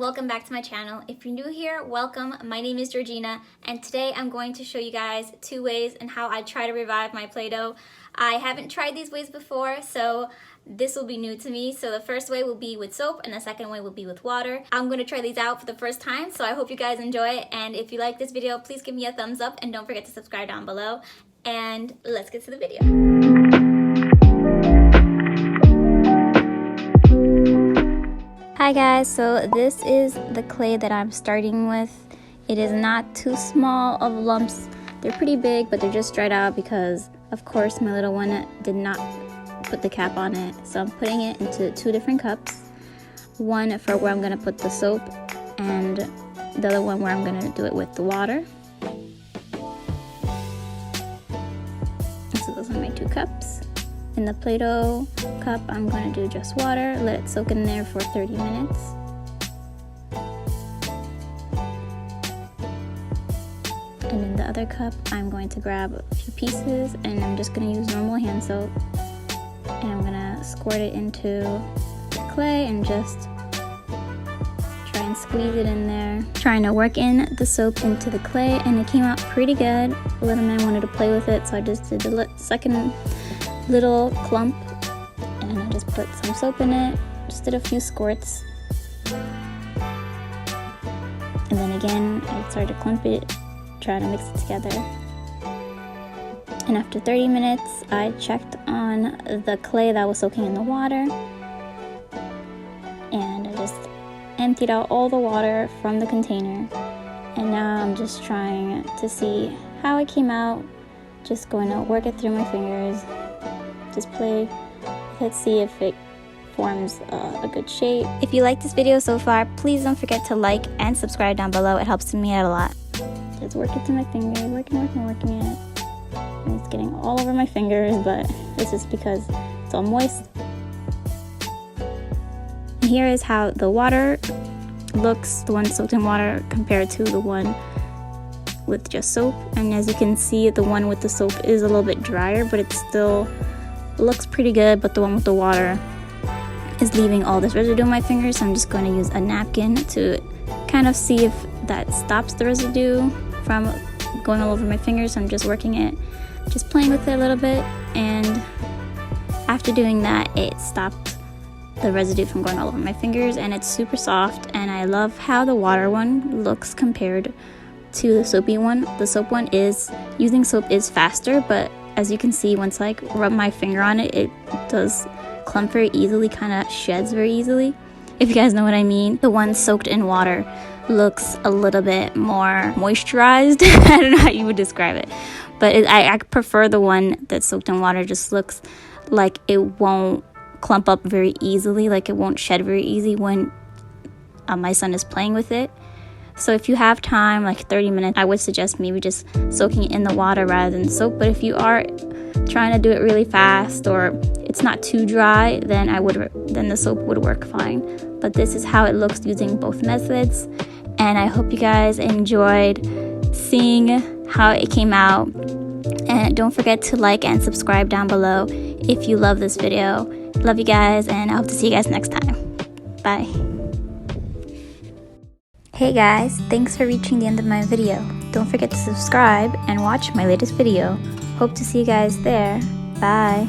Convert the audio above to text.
welcome back to my channel. If you're new here, welcome. My name is Georgina and today I'm going to show you guys 2 ways and how I try to revive my Play-Doh. I haven't tried these ways before, so this will be new to me. So the first way will be with soap and the second way will be with water. I'm going to try these out for the first time, so I hope you guys enjoy it. And if you like this video, please give me a thumbs up and don't forget to subscribe down below. And let's get to the video. Hi guys, so this is the clay that I'm starting with. It is not too small of lumps. They're pretty big, but they're just dried out because, of course, my little one did not put the cap on it. So I'm putting it into 2 different cups. One for where I'm going to put the soap, and the other one where I'm going to do it with the water. So those are my 2 cups. In the Play-Doh cup, I'm going to do just water, let it soak in there for 30 minutes. And in the other cup, I'm going to grab a few pieces and I'm just going to use normal hand soap. And I'm going to squirt it into the clay and just try and squeeze it in there. Trying to work in the soap into the clay, and it came out pretty good. The little man wanted to play with it, so I just did the second little clump and I just put some soap in it, just did a few squirts, and then again I started to clump it, try to mix it together. And after 30 minutes I checked on the clay that was soaking in the water, and I just emptied out all the water from the container, and now I'm just trying to see how it came out. Just going to work it through my fingers, just play. Let's see if it forms a good shape. If you like this video so far, please don't forget to like and subscribe down below. It helps me out a lot. Just work it to my fingers, working it. And it's getting all over my fingers, but this is because it's all moist. And here is how the water looks, the one soaked in water compared to the one with just soap. And as you can see, the one with the soap is a little bit drier, but it still looks pretty good. But the one with the water is leaving all this residue on my fingers, so I'm just going to use a napkin to kind of see if that stops the residue from going all over my fingers. So I'm just working it, just playing with it a little bit, and after doing that, it stopped the residue from going all over my fingers, and it's super soft. And I love how the water one looks compared to the soapy one. The soap one using soap is faster, but as you can see, once I rub my finger on it, it does clump very easily, kind of sheds very easily, if you guys know what I mean. The one soaked in water looks a little bit more moisturized. I don't know how you would describe it, but I prefer the one that's soaked in water. Just looks like it won't clump up very easily, like it won't shed very easy when my son is playing with it. So if you have time, like 30 minutes, I would suggest maybe just soaking it in the water rather than soap. But if you are trying to do it really fast or it's not too dry, then the soap would work fine. But this is how it looks using both methods, and I hope you guys enjoyed seeing how it came out. And don't forget to like and subscribe down below if you love this video. Love you guys, and I hope to see you guys next time. Bye. Hey guys, thanks for reaching the end of my video. Don't forget to subscribe and watch my latest video. Hope to see you guys there. Bye.